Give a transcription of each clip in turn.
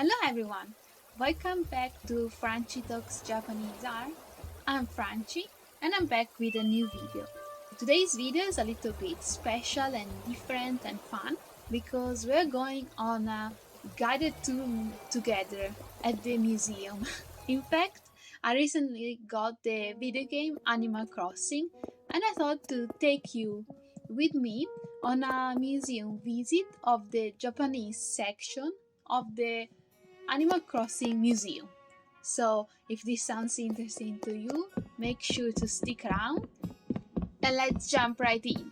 Hello everyone, welcome back to Franchi Talks Japanese Art. I'm Franchi and I'm back with a new video. Today's video is a little bit special and different and fun because we're going on a guided tour together at the museum. In fact, I recently got the video game Animal Crossing and I thought to take you with me on a museum visit of the Japanese section of the Animal Crossing Museum. So, if this sounds interesting to you, make sure to stick around and let's jump right in.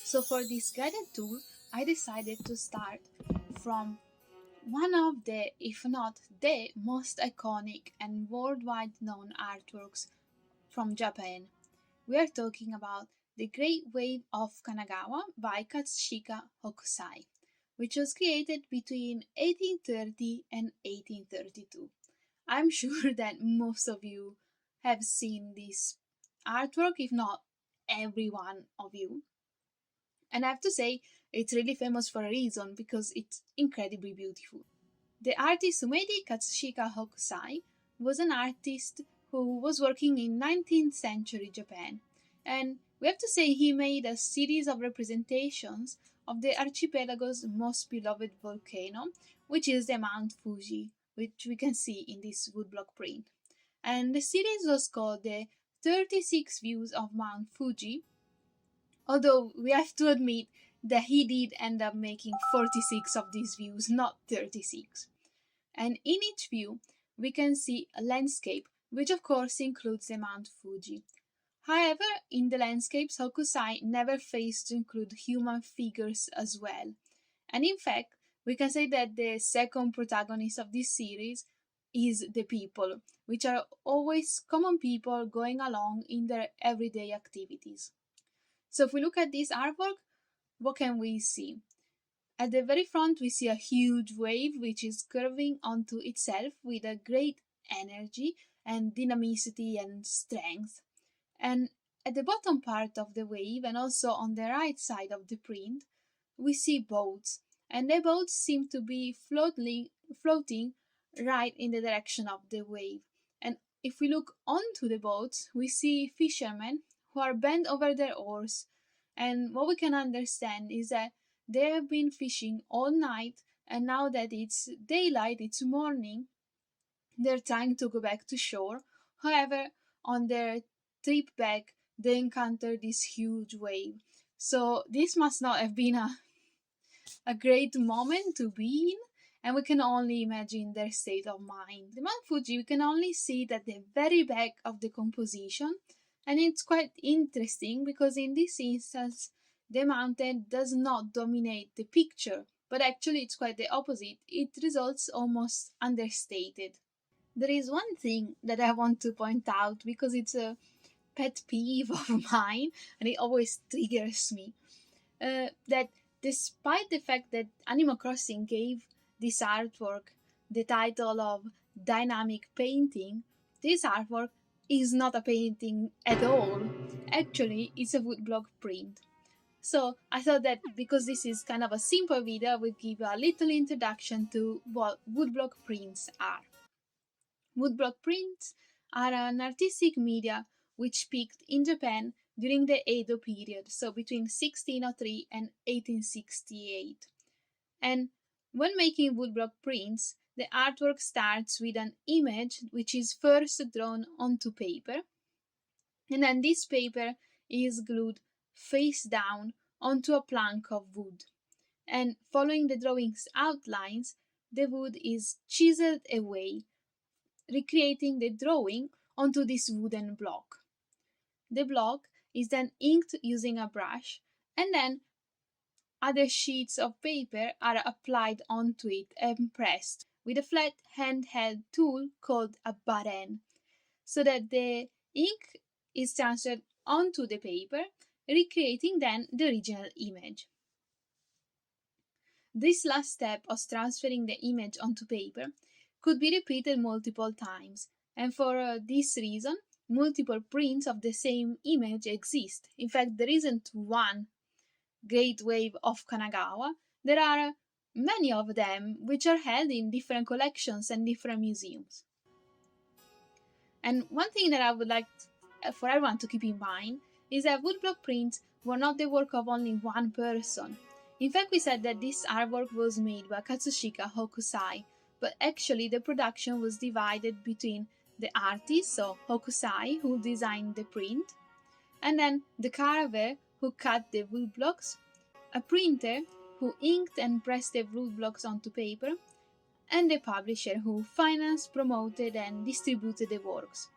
So, for this guided tour, I decided to start from one of the, if not the most iconic and worldwide known artworks from Japan. We are talking about The Great Wave of Kanagawa by Katsushika Hokusai, which was created between 1830 and 1832. I'm sure that most of you have seen this artwork, if not every one of you. And I have to say, it's really famous for a reason because it's incredibly beautiful. The artist who made it, Katsushika Hokusai, was an artist who was working in 19th century Japan, and we have to say he made a series of representations of the archipelago's most beloved volcano, which is the Mount Fuji, which we can see in this woodblock print. And the series was called the 36 Views of Mount Fuji, although we have to admit that he did end up making 46 of these views, not 36. And in each view, we can see a landscape, which of course includes the Mount Fuji. However, in the landscapes, Hokusai never failed to include human figures as well. And in fact, we can say that the second protagonist of this series is the people, which are always common people going along in their everyday activities. So if we look at this artwork, what can we see? At the very front, we see a huge wave which is curving onto itself with a great energy and dynamicity and strength. And at the bottom part of the wave, and also on the right side of the print, we see boats, and the boats seem to be floating right in the direction of the wave. And if we look onto the boats, we see fishermen who are bent over their oars, and what we can understand is that they have been fishing all night, and now that it's daylight, it's morning, they're trying to go back to shore. However, on their trip back, they encounter this huge wave. So this must not have been a great moment to be in, and we can only imagine their state of mind. The Mount Fuji, we can only see it at the very back of the composition, and it's quite interesting because in this instance, the mountain does not dominate the picture, but actually it's quite the opposite. It results almost understated. There is one thing that I want to point out because it's a pet peeve of mine and it always triggers me. That despite the fact that Animal Crossing gave this artwork the title of dynamic painting, this artwork is not a painting at all. Actually, it's a woodblock print. So I thought that because this is kind of a simple video, I would give a little introduction to what woodblock prints are. Woodblock prints are an artistic media which peaked in Japan during the Edo period, so between 1603 and 1868. And when making woodblock prints, the artwork starts with an image which is first drawn onto paper, and then this paper is glued face down onto a plank of wood. And following the drawing's outlines, the wood is chiseled away, recreating the drawing onto this wooden block. The block is then inked using a brush, and then other sheets of paper are applied onto it and pressed with a flat handheld tool called a baren, so that the ink is transferred onto the paper, recreating then the original image. This last step of transferring the image onto paper could be repeated multiple times, and for this reason, multiple prints of the same image exist. In fact, there isn't one Great Wave of Kanagawa, There are many of them which are held in different collections and different museums. And one thing that I would like for everyone to keep in mind is that woodblock prints were not the work of only one person. In fact, we said that this artwork was made by Katsushika Hokusai, but actually the production was divided between the artist, so Hokusai, who designed the print, and then the carver who cut the woodblocks, a printer who inked and pressed the woodblocks onto paper, and the publisher who financed, promoted, and distributed the works.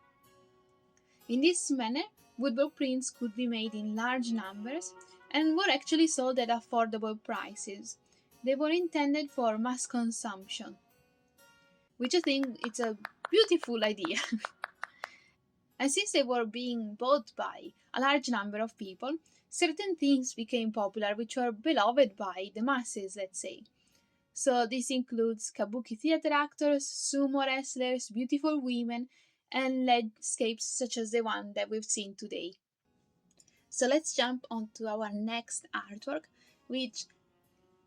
In this manner, woodblock prints could be made in large numbers and were actually sold at affordable prices. They were intended for mass consumption, which I think is a beautiful idea. And since they were being bought by a large number of people, certain things became popular which were beloved by the masses, let's say. So this includes kabuki theater actors, sumo wrestlers, beautiful women, and landscapes such as the one that we've seen today. So let's jump onto our next artwork, which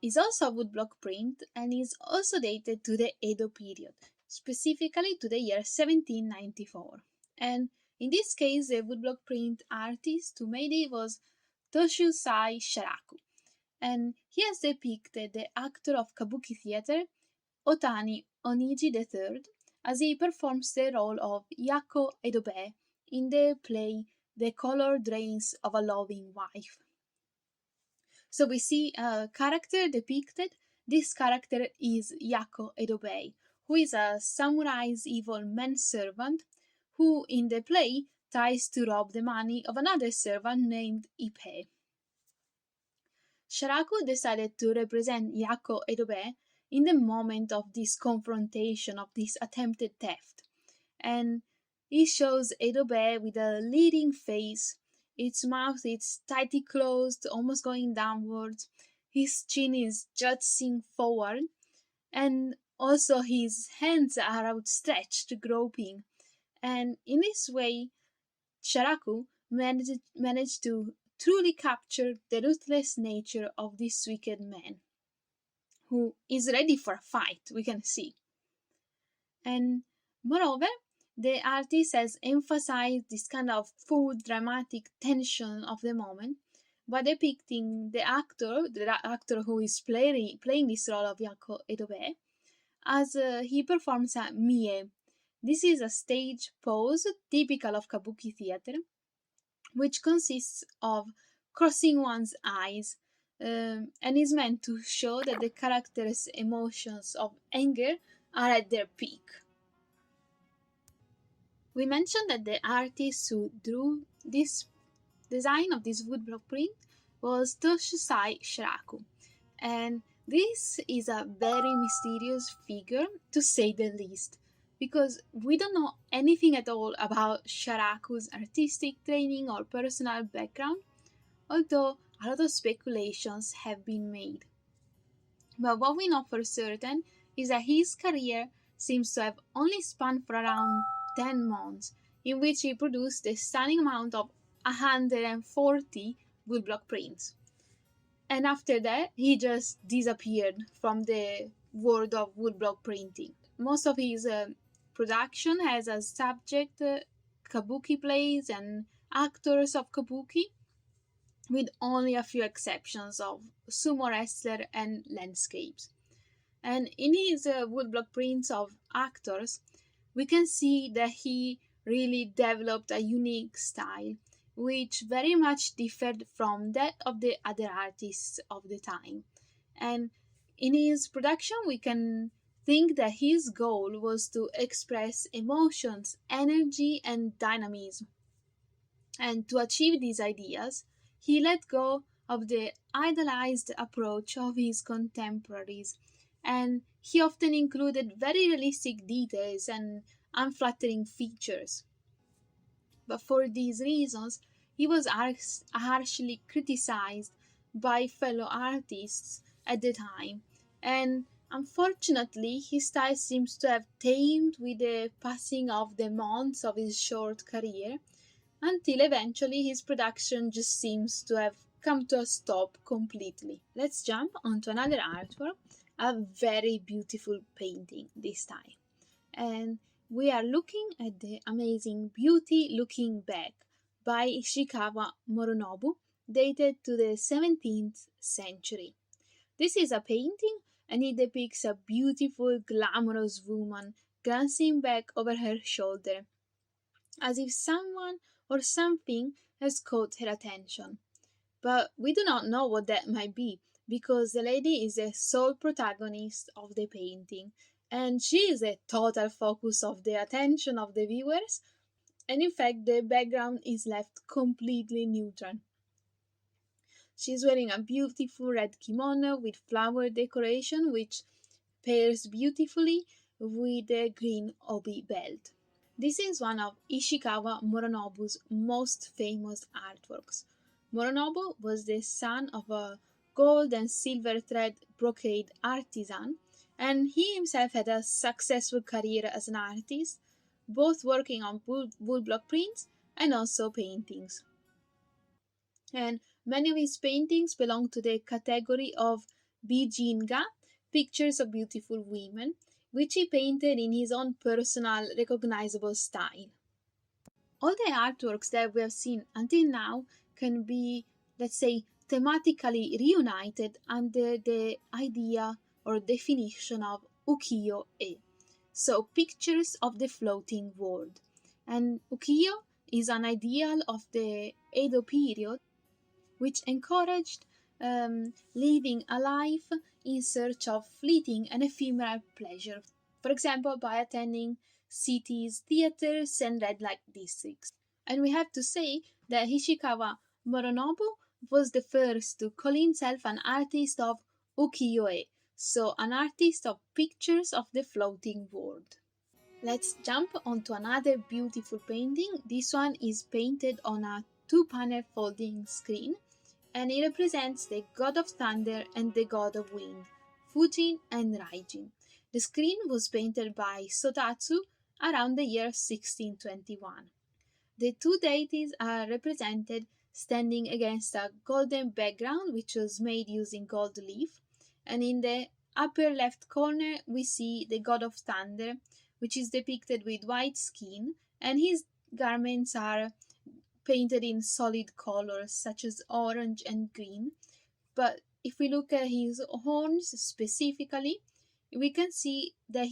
is also a woodblock print and is also dated to the Edo period, specifically to the year 1794. And in this case, the woodblock print artist who made it was Tōshūsai Sharaku, and he has depicted the actor of kabuki theater, Ōtani Oniji III, as he performs the role of Yakko Edobei in the play The Color Drains of a Loving Wife. So we see a character depicted. This character is Yakko Edobei, who is a samurai's evil manservant who in the play tries to rob the money of another servant named Ippei. Sharaku decided to represent Yakko Edobei in the moment of this confrontation, of this attempted theft. And he shows Edobei with a leering face. Its mouth is tightly closed, almost going downwards. His chin is jutting forward, and also his hands are outstretched, groping. And in this way, Sharaku managed to truly capture the ruthless nature of this wicked man, who is ready for a fight, we can see. And moreover, the artist has emphasized this kind of full dramatic tension of the moment by depicting the actor who is playing this role of Yakko Edobei, as he performs a mie. This is a stage pose typical of kabuki theater, which consists of crossing one's eyes and is meant to show that the character's emotions of anger are at their peak. We mentioned that the artist who drew this design of this woodblock print was Tōshūsai Sharaku, and this is a very mysterious figure, to say the least, because we don't know anything at all about Sharaku's artistic training or personal background, although a lot of speculations have been made. But what we know for certain is that his career seems to have only spanned for around 10 months, in which he produced a stunning amount of 140 woodblock prints. And after that, he just disappeared from the world of woodblock printing. Most of his production has as subject kabuki plays and actors of kabuki, with only a few exceptions of sumo wrestler and landscapes. And in his woodblock prints of actors, we can see that he really developed a unique style, which very much differed from that of the other artists of the time. And in his production, we can think that his goal was to express emotions, energy, and dynamism. And to achieve these ideas, he let go of the idealized approach of his contemporaries, and he often included very realistic details and unflattering features. But for these reasons, he was harshly criticized by fellow artists at the time, and unfortunately, his style seems to have tamed with the passing of the months of his short career, until eventually his production just seems to have come to a stop completely. Let's jump onto another artwork, a very beautiful painting this time. And we are looking at the amazing Beauty Looking Back by Hishikawa Moronobu, dated to the 17th century. This is a painting and it depicts a beautiful, glamorous woman glancing back over her shoulder, as if someone or something has caught her attention. But we do not know what that might be, because the lady is the sole protagonist of the painting, and she is a total focus of the attention of the viewers, and in fact the background is left completely neutral. She is wearing a beautiful red kimono with flower decoration which pairs beautifully with the green obi belt. This is one of Ishikawa Moronobu's most famous artworks. Moronobu was the son of a gold and silver thread brocade artisan, and he himself had a successful career as an artist, both working on woodblock prints and also paintings. And many of his paintings belong to the category of bijinga, pictures of beautiful women, which he painted in his own personal, recognizable style. All the artworks that we have seen until now can be, let's say, thematically reunited under the idea or definition of ukiyo-e, so pictures of the floating world. And ukiyo is an ideal of the Edo period which encouraged living a life in search of fleeting and ephemeral pleasure, for example, by attending cities, theaters, and red light districts. And we have to say that Hishikawa Moronobu was the first to call himself an artist of ukiyo-e, so an artist of pictures of the floating world. Let's jump onto another beautiful painting. This one is painted on a two-panel folding screen, and it represents the god of thunder and the god of wind, Fūjin and Raijin. The screen was painted by Sōtatsu around the year 1621. The two deities are represented standing against a golden background which was made using gold leaf, and in the upper left corner we see the god of thunder, which is depicted with white skin, and his garments are painted in solid colors such as orange and green. But if we look at his horns specifically, we can see that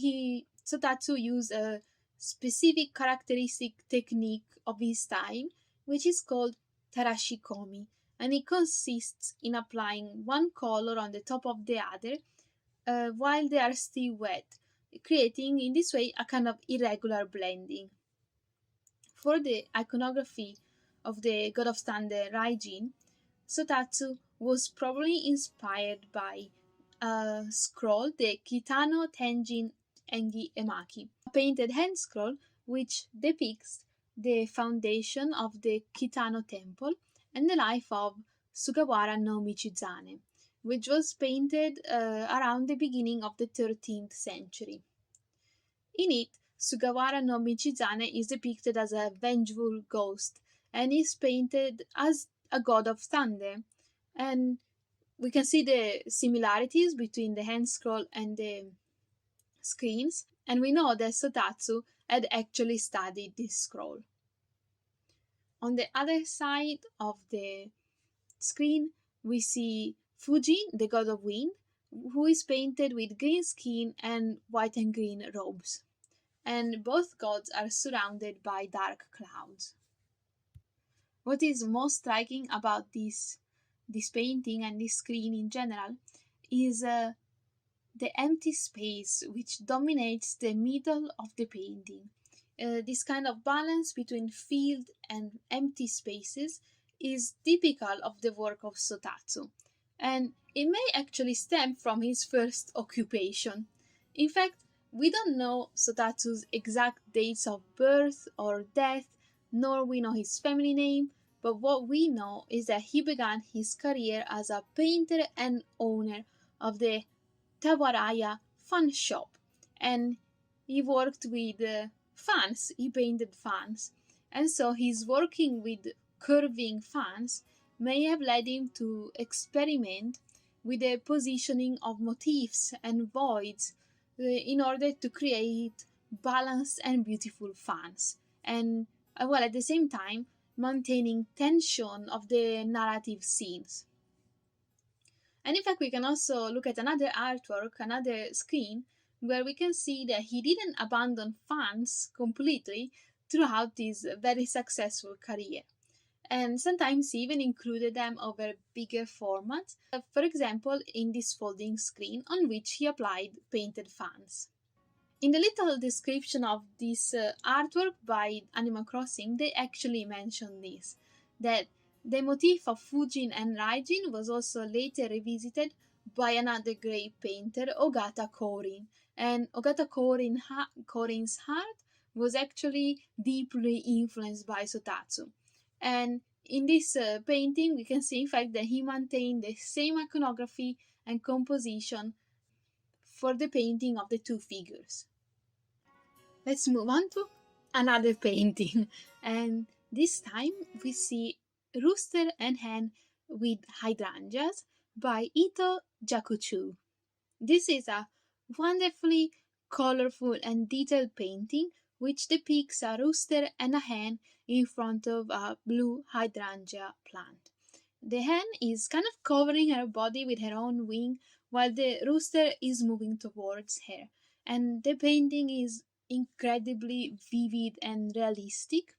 Sōtatsu used a specific characteristic technique of his style, which is called tarashikomi, and it consists in applying one color on the top of the other while they are still wet, creating in this way a kind of irregular blending. For the iconography of the god of thunder Raijin, Sōtatsu was probably inspired by a scroll, the Kitano Tenjin Engi Emaki, a painted hand scroll which depicts the foundation of the Kitano temple and the life of Sugawara no Michizane, which was painted around the beginning of the 13th century. In it, Sugawara no Michizane is depicted as a vengeful ghost and is painted as a god of thunder. And we can see the similarities between the hand scroll and the screens, and we know that Sōtatsu had actually studied this scroll. On the other side of the screen, we see Fūjin, the god of wind, who is painted with green skin and white and green robes. And both gods are surrounded by dark clouds. What is most striking about this painting and this screen in general is the empty space which dominates the middle of the painting. This kind of balance between field and empty spaces is typical of the work of Sōtatsu, and it may actually stem from his first occupation. In fact, we don't know Sōtatsu's exact dates of birth or death, nor we know his family name, but what we know is that he began his career as a painter and owner of the Tawaraya fan shop, and he worked with fans, he painted fans, and so he's working with curving fans may have led him to experiment with the positioning of motifs and voids in order to create balanced and beautiful fans, and while at the same time maintaining tension of the narrative scenes. And in fact, we can also look at another artwork, another screen, where we can see that he didn't abandon fans completely throughout his very successful career. And sometimes he even included them over bigger formats, for example, in this folding screen on which he applied painted fans. In the little description of this artwork by Animal Crossing, they actually mention this, that the motif of Fūjin and Raijin was also later revisited by another great painter, Ogata Korin. And Ogata Korin's heart was actually deeply influenced by Sōtatsu. And in this painting, we can see in fact that he maintained the same iconography and composition for the painting of the two figures. Let's move on to another painting, and this time we see Rooster and Hen with Hydrangeas by Itō Jakuchū. This is a wonderfully colorful and detailed painting which depicts a rooster and a hen in front of a blue hydrangea plant. The hen is kind of covering her body with her own wing while the rooster is moving towards her, and the painting is incredibly vivid and realistic,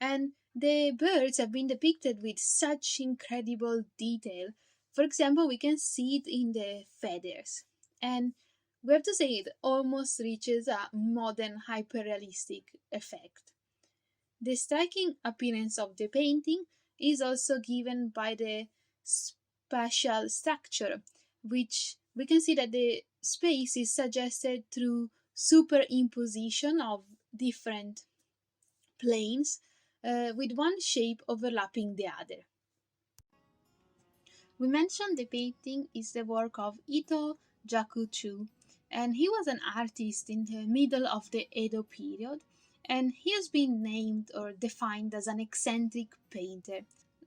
and the birds have been depicted with such incredible detail. For example, we can see it in the feathers, and we have to say it almost reaches a modern hyperrealistic effect. The striking appearance of the painting is also given by the spatial structure, which we can see that the space is suggested through superimposition of different planes with one shape overlapping the other. We mentioned the painting is the work of Itō Jakuchū, and he was an artist in the middle of the Edo period, and he has been named or defined as an eccentric painter.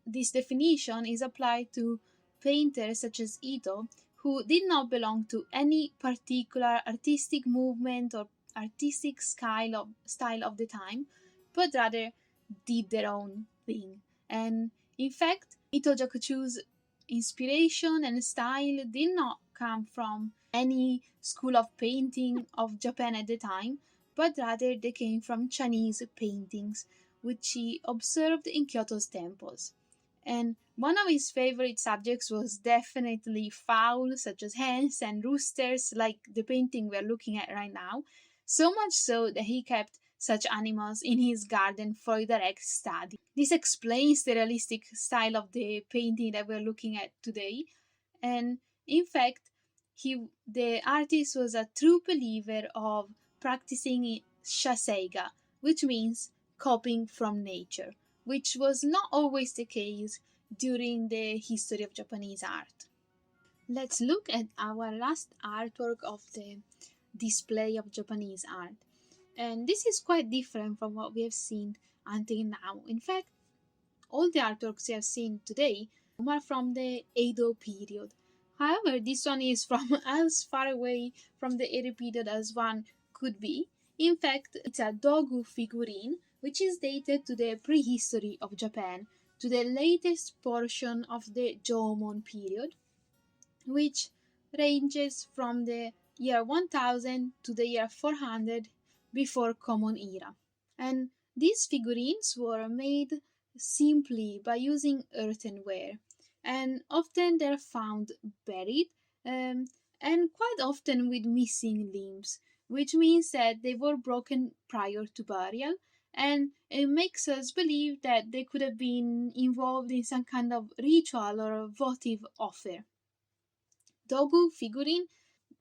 This definition is applied to painters such as Ito, who did not belong to any particular artistic movement or artistic style of the time, but rather did their own thing. And in fact, Itō Jakuchū's inspiration and style did not come from any school of painting of Japan at the time, but rather they came from Chinese paintings, which he observed in Kyoto's temples. And one of his favorite subjects was definitely fowl, such as hens and roosters, like the painting we're looking at right now, so much so that he kept such animals in his garden for direct study. This explains the realistic style of the painting that we're looking at today. And in fact, the artist was a true believer of practicing shaseiga, which means copying from nature, which was not always the case during the history of Japanese art. Let's look at our last artwork of the display of Japanese art. And this is quite different from what we have seen until now. In fact, all the artworks we have seen today are from the Edo period. However, this one is from as far away from the Edo period as one could be. In fact, it's a Dogū figurine, which is dated to the prehistory of Japan, to the latest portion of the Jōmon period, which ranges from the year 1000 to the year 400 before Common Era. And these figurines were made simply by using earthenware, and often they're found buried, and quite often with missing limbs, which means that they were broken prior to burial, and it makes us believe that they could have been involved in some kind of ritual or votive offer. Dogū figurine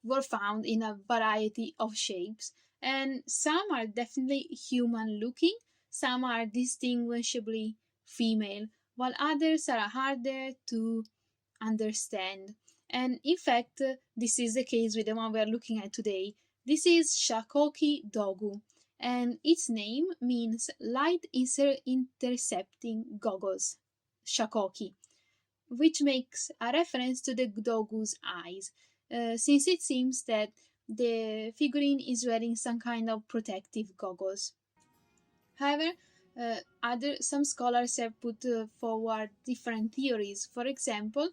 were found in a variety of shapes, and some are definitely human looking, some are distinguishably female, while others are harder to understand. And in fact, this is the case with the one we are looking at today. This is Shakoki Dogū, and its name means light intercepting goggles. shakoki, which makes a reference to the Dogū's eyes, since it seems that the figurine is wearing some kind of protective goggles. However, some scholars have put forward different theories. For example,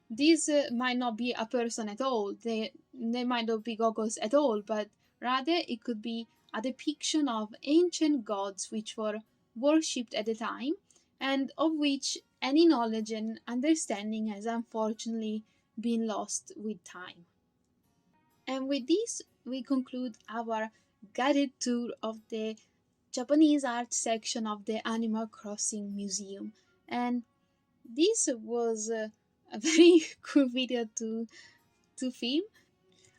this might not be a person at all. They might not be goggles at all, but rather it could be a depiction of ancient gods which were worshipped at the time, and of which any knowledge and understanding has unfortunately been lost with time. And with this, we conclude our guided tour of the Japanese art section of the Animal Crossing Museum. And this was a very cool video to film.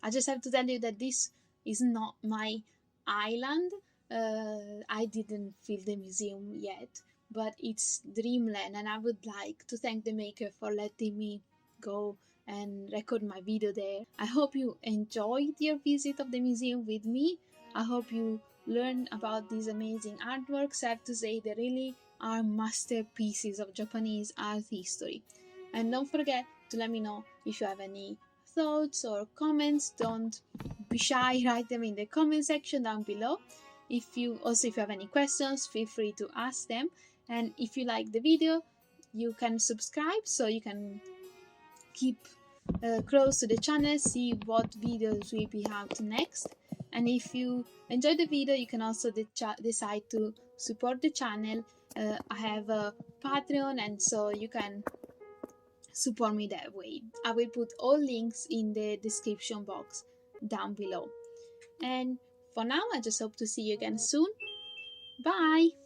I just have to tell you that this is not my island. I didn't film the museum yet, but it's Dreamland, and I would like to thank the maker for letting me go and record my video there. I hope you enjoyed your visit of the museum with me. I hope you learned about these amazing artworks. I have to say, they really are masterpieces of Japanese art history. And don't forget to let me know if you have any thoughts or comments. Don't be shy, write them in the comment section down below. If you have any questions, feel free to ask them. And if you like the video, you can subscribe so you can keep close to the channel, see what videos will be out next. And if you enjoyed the video, you can also decide to support the channel. I have a Patreon, and so you can support me that way. I will put all links in the description box down below. And for now, I just hope to see you again soon. Bye!